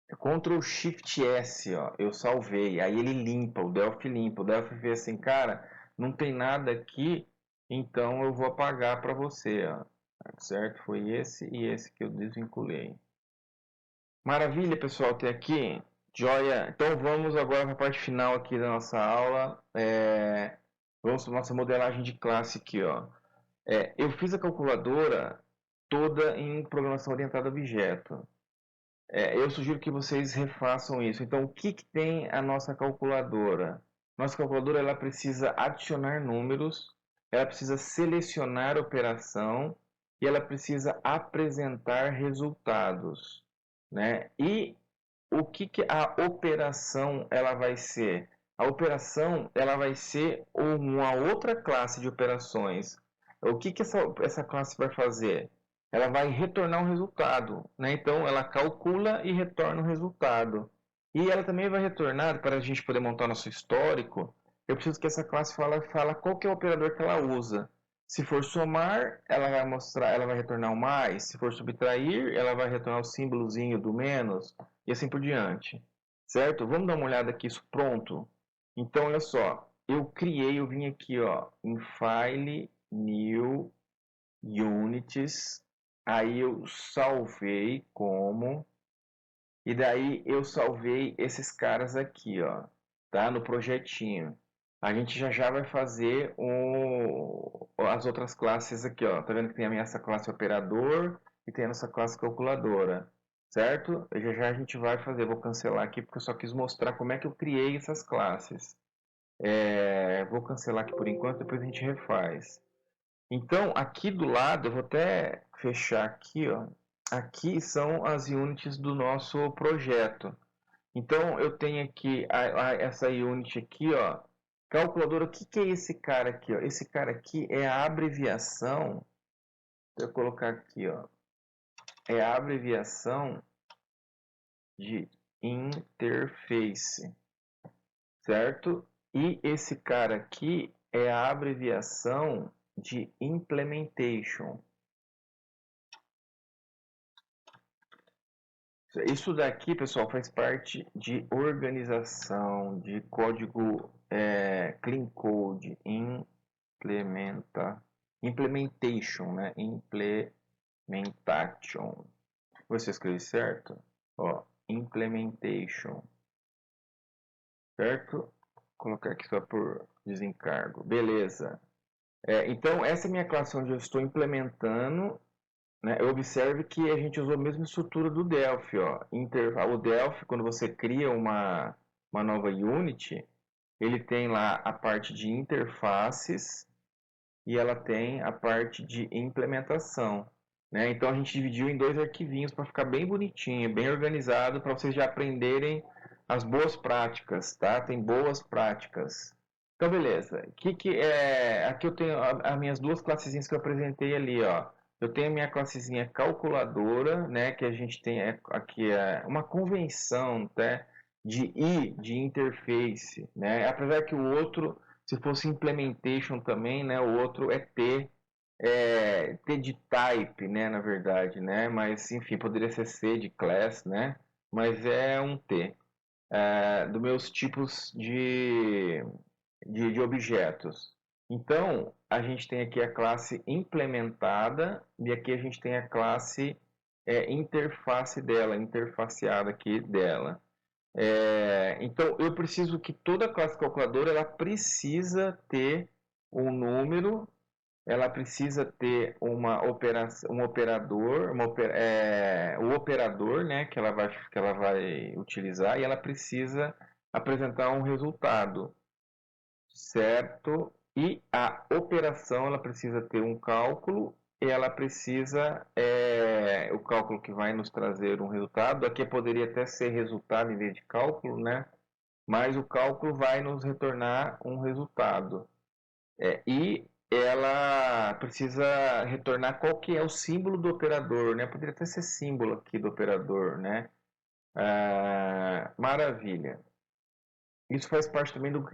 Ctrl Shift S, ó. Eu salvei. Aí ele limpa, o Delphi limpa. O Delphi vê assim, cara, não tem nada aqui, então eu vou apagar para você, ó. Certo? Foi esse e esse que eu desvinculei. Maravilha, pessoal, até aqui. Joia. Então vamos agora para a parte final aqui da nossa aula. Vamos para a nossa modelagem de classe aqui, ó. Eu fiz a calculadora toda em programação orientada a objeto. Eu sugiro que vocês refaçam isso. Então, o que, que tem a nossa calculadora? Nossa calculadora ela precisa adicionar números, ela precisa selecionar operação e ela precisa apresentar resultados, né? E o que, que a operação ela vai ser? A operação ela vai ser uma outra classe de operações. O que, que essa classe vai fazer? Ela vai retornar um resultado, né? Então ela calcula e retorna o resultado. E ela também vai retornar, para a gente poder montar nosso histórico, eu preciso que essa classe fala qual que é o operador que ela usa. Se for somar, ela vai mostrar, ela vai retornar o mais. Se for subtrair, ela vai retornar o símbolozinho do menos e assim por diante. Certo? Vamos dar uma olhada aqui, isso pronto. Então, olha só, eu vim aqui, ó, em File, New, Unities, aí eu salvei como, e daí eu salvei esses caras aqui, ó, tá? No projetinho. A gente já vai fazer as outras classes aqui, ó. Tá vendo que tem a minha essa classe operador e tem a nossa classe calculadora, certo? Já a gente vai fazer. Vou cancelar aqui porque eu só quis mostrar como é que eu criei essas classes. Vou cancelar aqui por enquanto, depois a gente refaz. Então, aqui do lado, eu vou até fechar aqui, ó. Aqui são as units do nosso projeto. Então, eu tenho aqui essa unit aqui, ó. Calculadora, o que, que é esse cara aqui, ó? Esse cara aqui é a abreviação. Vou eu colocar aqui, ó. É a abreviação de interface, certo? E esse cara aqui é a abreviação de implementation. Isso daqui, pessoal, faz parte de organização, de código Clean Code, implementation, né? Implementation. Você escreve certo? Ó, implementation, certo? Vou colocar aqui só por desencargo. Beleza. Então, essa é a minha classe onde eu estou implementando, né? Observe que a gente usou a mesma estrutura do Delphi, ó. O Delphi, quando você cria uma nova unit, ele tem lá a parte de interfaces e ela tem a parte de implementação, né? Então a gente dividiu em dois arquivinhos para ficar bem bonitinho, bem organizado, para vocês já aprenderem as boas práticas, tá? Tem boas práticas. Então beleza. Aqui eu tenho as minhas duas classezinhas que eu apresentei ali, ó. Eu tenho a minha classezinha calculadora, né? Que a gente tem aqui uma convenção, tá? De interface, né? Apesar que o outro, se fosse implementation também, né? O outro é T de type, né? Na verdade, né? Mas enfim, poderia ser C de class, né? Mas é um T. Dos meus tipos de objetos. Então, a gente tem aqui a classe implementada e aqui a gente tem a classe interface dela, interfaceada aqui dela. Então, eu preciso que toda classe calculadora ela precisa ter um número, ela precisa ter um operador, o operador, né, que ela vai utilizar e ela precisa apresentar um resultado, certo? E a operação ela precisa ter um cálculo e ela precisa o cálculo que vai nos trazer um resultado. Aqui poderia até ser resultado em vez de cálculo, né? Mas o cálculo vai nos retornar um resultado. E ela precisa retornar qual que é o símbolo do operador, né? Poderia até ser símbolo aqui do operador, né? Maravilha. Isso faz parte também do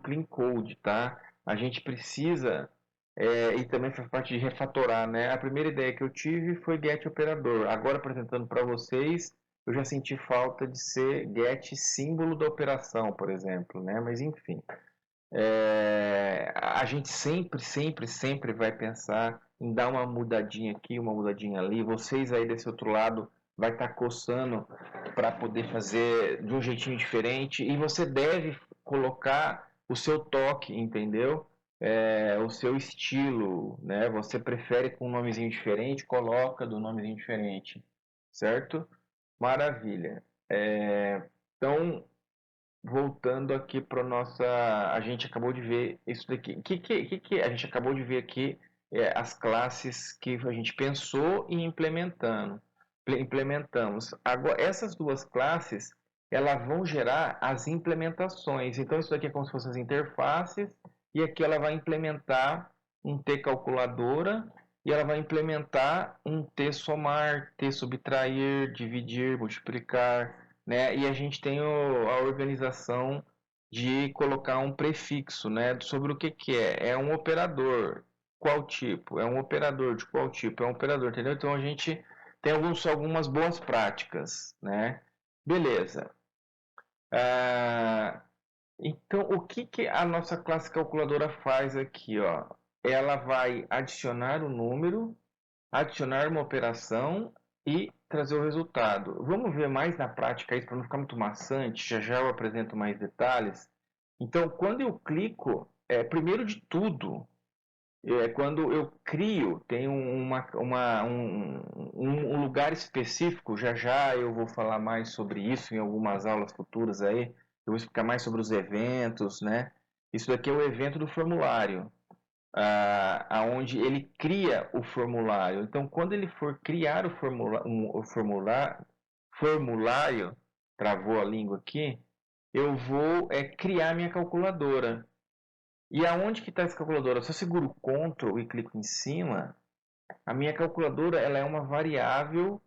Clean Code, tá? A gente precisa, e também faz parte de refatorar, né? A primeira ideia que eu tive foi get operador. Agora apresentando para vocês, eu já senti falta de ser get símbolo da operação, por exemplo, né? Mas enfim, a gente sempre vai pensar em dar uma mudadinha aqui, uma mudadinha ali. Vocês aí desse outro lado vai estar coçando para poder fazer de um jeitinho diferente e você deve colocar o seu toque, entendeu? O seu estilo, né? Você prefere com um nomezinho diferente, coloca do nomezinho diferente, certo? Maravilha. Então, voltando aqui para nossa, a gente acabou de ver isso daqui. A gente acabou de ver aqui as classes que a gente pensou e implementamos. Agora, essas duas classes, elas vão gerar as implementações. Então, isso daqui é como se fossem as interfaces e aqui ela vai implementar um T calculadora e ela vai implementar um T somar, T subtrair, dividir, multiplicar, né? E a gente tem a organização de colocar um prefixo, né? Sobre o que é. É um operador. Qual tipo? É um operador de qual tipo? É um operador, entendeu? Então a gente tem algumas boas práticas, né? Beleza. Ah, então, o que a nossa classe calculadora faz aqui, ó? Ela vai adicionar o número, adicionar uma operação e trazer o resultado. Vamos ver mais na prática isso para não ficar muito maçante. Já já eu apresento mais detalhes. Então, quando eu clico, primeiro de tudo, quando eu crio, tem um lugar específico. Já já eu vou falar mais sobre isso em algumas aulas futuras aí. Eu vou explicar mais sobre os eventos, né? Isso daqui é o evento do formulário, aonde ele cria o formulário. Então, quando ele for criar formulário, travou a língua aqui, eu vou criar minha calculadora. E aonde que está essa calculadora? Se eu seguro o Ctrl e clico em cima, a minha calculadora ela é uma variável,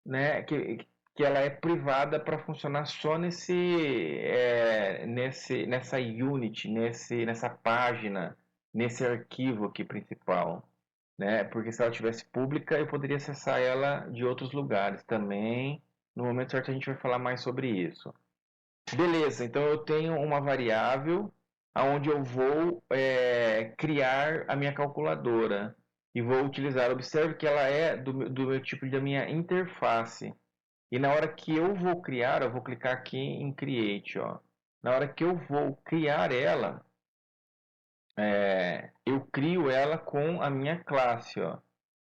né, que ela é privada para funcionar só nessa unit, nessa página, nesse arquivo aqui principal, né? Porque se ela tivesse pública, eu poderia acessar ela de outros lugares também. No momento certo a gente vai falar mais sobre isso. Beleza, então eu tenho uma variável onde eu vou criar a minha calculadora e vou utilizar. Observe que ela é do meu tipo da minha interface. E na hora que eu vou criar, eu vou clicar aqui em Create, ó. Na hora que eu vou criar ela, eu crio ela com a minha classe, ó.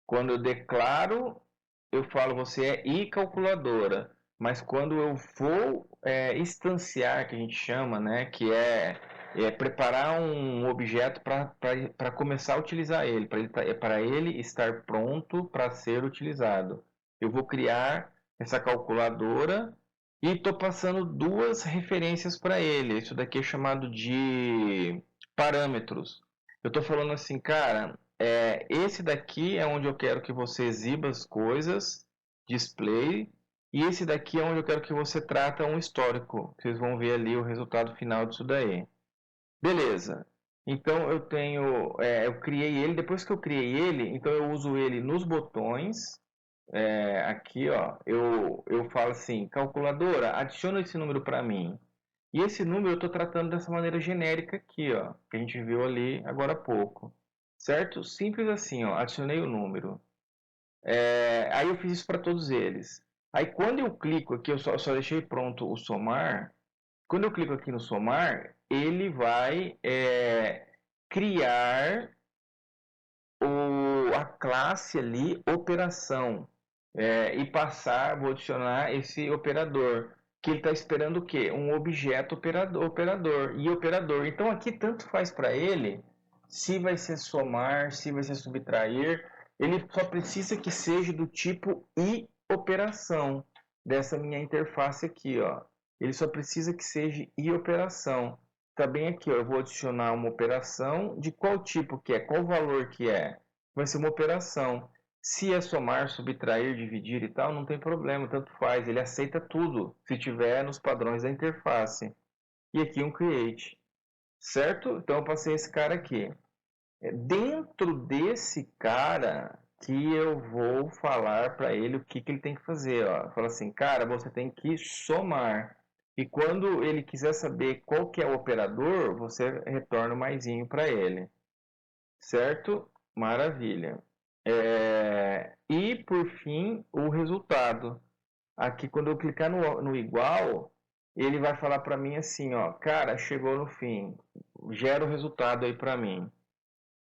Quando eu declaro, eu falo você é iCalculadora. Mas quando eu vou instanciar, que a gente chama, né, que é preparar um objeto para começar a utilizar ele, para ele estar pronto para ser utilizado. Eu vou criar essa calculadora e estou passando duas referências para ele. Isso daqui é chamado de parâmetros. Eu estou falando assim, cara, esse daqui é onde eu quero que você exiba as coisas, display, e esse daqui é onde eu quero que você trata um histórico. Vocês vão ver ali o resultado final disso daí. Beleza. Então eu criei ele. Depois que eu criei ele, então eu uso ele nos botões. Aqui, ó, eu falo assim, calculadora, adiciona esse número para mim. E esse número eu estou tratando dessa maneira genérica aqui, ó, que a gente viu ali agora há pouco. Certo? Simples assim, ó, adicionei o número. Aí eu fiz isso para todos eles. Aí quando eu clico aqui, eu só deixei pronto o somar. Quando eu clico aqui no somar, ele vai criar a classe ali operação e passar, vou adicionar esse operador, que ele está esperando o quê? Um objeto operador e operador. Então aqui tanto faz para ele se vai ser somar, se vai ser subtrair, ele só precisa que seja do tipo e operação dessa minha interface aqui, ó. Ele só precisa que seja e operação. Tá bem aqui, ó, eu vou adicionar uma operação de qual tipo que é, qual valor que é. Vai ser uma operação. Se é somar, subtrair, dividir e tal, não tem problema, tanto faz. Ele aceita tudo, se tiver nos padrões da interface. E aqui um create, certo? Então eu passei esse cara aqui. Dentro desse cara que eu vou falar para ele o que ele tem que fazer. Ó. Fala assim, cara, você tem que somar. E quando ele quiser saber qual que é o operador, você retorna o maisinho para ele. Certo? Maravilha. E por fim, o resultado. Aqui, quando eu clicar no igual, ele vai falar para mim assim, ó, cara, chegou no fim, gera o resultado aí para mim.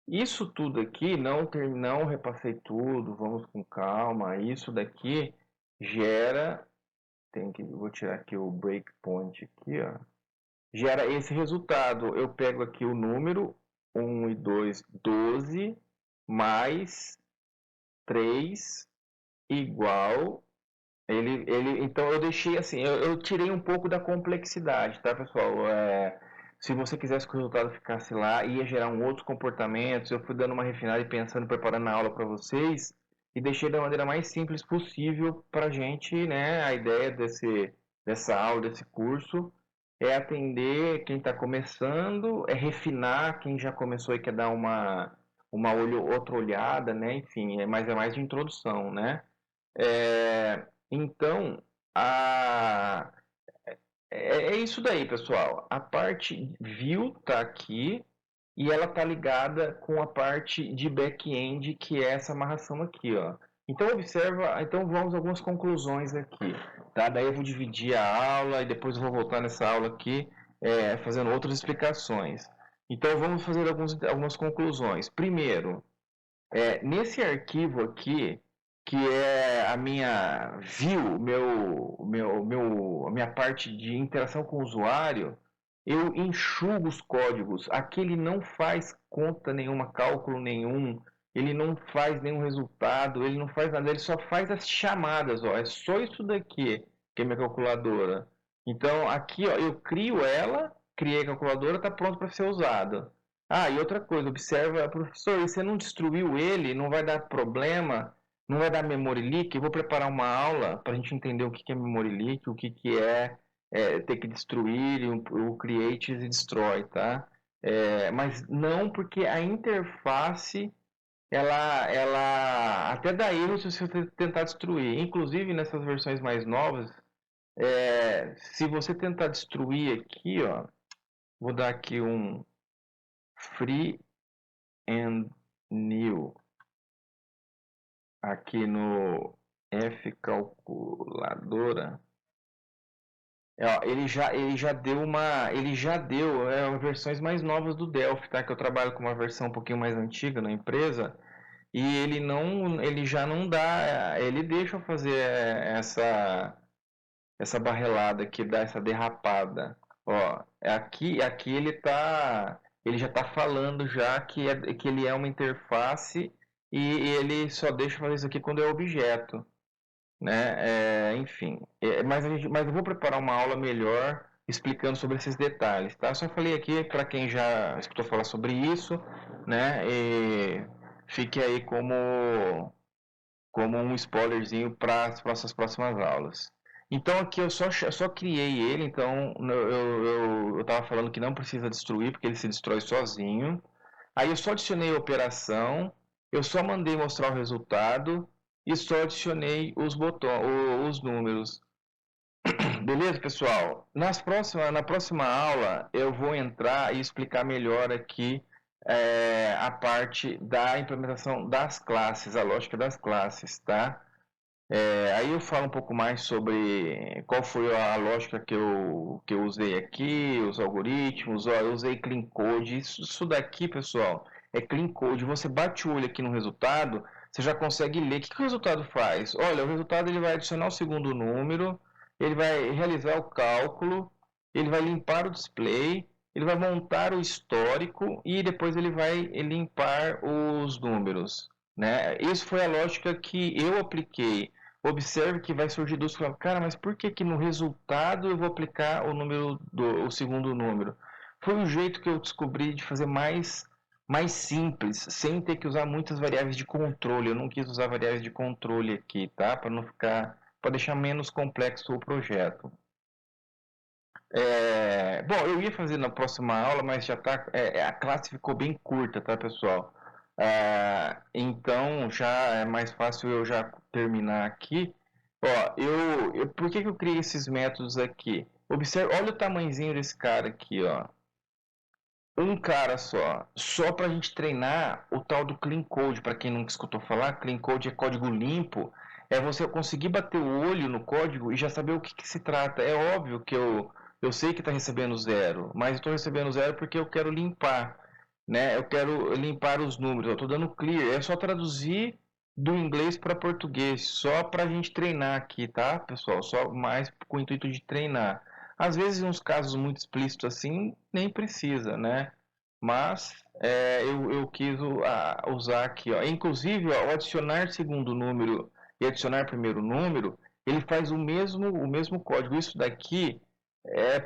Isso tudo aqui, não repassei tudo, vamos com calma. Isso daqui gera, vou tirar aqui o breakpoint aqui, ó. Gera esse resultado. Eu pego aqui o número 1 e 2, 12, mais 3 igual. Então eu deixei assim, eu tirei um pouco da complexidade, tá, pessoal? Se você quisesse que o resultado ficasse lá, ia gerar um outros comportamentos. Eu fui dando uma refinada e pensando, preparando a aula para vocês e deixei da maneira mais simples possível para a gente, né? A ideia dessa aula, desse curso, é atender quem está começando, é refinar quem já começou e quer dar outra olhada, né? Enfim, é mais de introdução, né? Então, a, é isso daí, pessoal. A parte view está aqui e ela está ligada com a parte de back-end, que é essa amarração aqui, ó. Então observa, então vamos a algumas conclusões aqui, tá? Daí eu vou dividir a aula e depois eu vou voltar nessa aula aqui, fazendo outras explicações. Então vamos fazer algumas conclusões. Primeiro, nesse arquivo aqui, que é a minha view, a minha parte de interação com o usuário, eu enxugo os códigos. Aqui ele não faz conta nenhuma, cálculo nenhum, ele não faz nenhum resultado, ele não faz nada, ele só faz as chamadas. Ó. É só isso daqui que é minha calculadora. Então aqui ó, eu crio ela, criei a calculadora, está pronto para ser usada. Ah, e outra coisa, observa, professor, você não destruiu ele, não vai dar problema, não vai dar memory leak. Eu vou preparar uma aula para a gente entender o que é memory leak, o que é ter que destruir, o create e destroy, tá? Mas não porque a interface ela até dá erro se você tentar destruir. Inclusive nessas versões mais novas, se você tentar destruir aqui, ó, vou dar aqui um free and new aqui no F calculadora. Ó, ele já deu versões mais novas do Delphi, tá? Que eu trabalho com uma versão um pouquinho mais antiga na empresa. E ele já não dá, ele deixa eu fazer essa barrelada aqui, dá essa derrapada. Ó, aqui ele já tá falando já que ele é uma interface e ele só deixa fazer isso aqui quando é objeto, né? Enfim, mas eu vou preparar uma aula melhor explicando sobre esses detalhes, tá? Só falei aqui para quem já escutou falar sobre isso, né? E fique aí como um spoilerzinho para as nossas próximas aulas. Então aqui eu só criei ele, então eu estava falando que não precisa destruir, porque ele se destrói sozinho. Aí eu só adicionei a operação, eu só mandei mostrar o resultado e só adicionei os botões, os números. Beleza, pessoal? Na próxima aula eu vou entrar e explicar melhor aqui a parte da implementação das classes, a lógica das classes, tá? Aí eu falo um pouco mais sobre qual foi a lógica que eu usei aqui, os algoritmos, ó, eu usei Clean Code. Isso daqui, pessoal, é Clean Code. Você bate o olho aqui no resultado, você já consegue ler. O que o resultado faz? Olha, o resultado ele vai adicionar o segundo número, ele vai realizar o cálculo, ele vai limpar o display, ele vai montar o histórico e depois ele vai limpar os números, né? Isso foi a lógica que eu apliquei. Observe que vai surgir dúvidas, falando, cara, mas por que que no resultado eu vou aplicar o segundo número? Foi o jeito que eu descobri de fazer mais simples, sem ter que usar muitas variáveis de controle. Eu não quis usar variáveis de controle aqui, tá? Para deixar menos complexo o projeto. Bom, eu ia fazer na próxima aula, mas já tá, a classe ficou bem curta, tá, pessoal? Então já é mais fácil eu já terminar aqui. Ó, por que que eu criei esses métodos aqui? Observe, olha o tamanhozinho desse cara aqui, ó. Um cara só para a gente treinar o tal do Clean Code. Para quem nunca escutou falar, Clean Code é código limpo. É você conseguir bater o olho no código e já saber o que se trata. É óbvio que eu sei que está recebendo zero, mas estou recebendo zero porque eu quero limpar, né? Eu quero limpar os números. Eu estou dando clear. É só traduzir do inglês para português, só para a gente treinar aqui, tá, pessoal? Só mais com o intuito de treinar. Às vezes, em uns casos muito explícitos assim, nem precisa, né? Mas eu quis usar aqui, ó. Inclusive, ó, o adicionar segundo número e adicionar primeiro número, ele faz o mesmo código. Isso daqui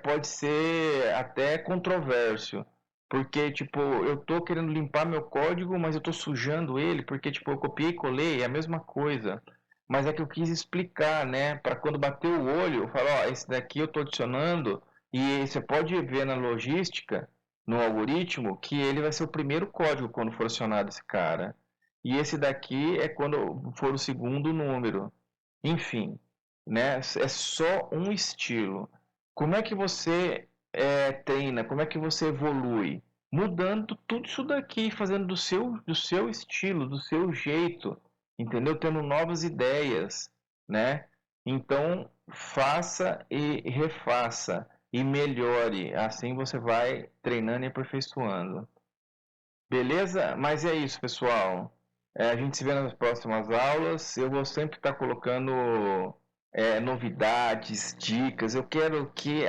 pode ser até controverso, porque tipo, eu tô querendo limpar meu código, mas eu tô sujando ele, porque tipo, eu copiei e colei, é a mesma coisa. Mas é que eu quis explicar, né, para quando bater o olho, eu falo, ó, esse daqui eu tô adicionando e você pode ver na logística, no algoritmo, que ele vai ser o primeiro código quando for acionado esse cara. E esse daqui é quando for o segundo número. Enfim, né? É só um estilo. Como é que você treina? Como é que você evolui? Mudando tudo isso daqui, fazendo do seu estilo, do seu jeito, entendeu? Tendo novas ideias, né? Então, faça e refaça e melhore. Assim você vai treinando e aperfeiçoando. Beleza? Mas é isso, pessoal. A gente se vê nas próximas aulas. Eu vou sempre estar colocando novidades, dicas. Eu quero que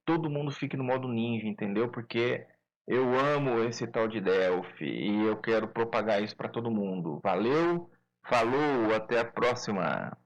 todo mundo fique no modo ninja, entendeu? Porque eu amo esse tal de Delphi e eu quero propagar isso para todo mundo. Valeu, falou, até a próxima.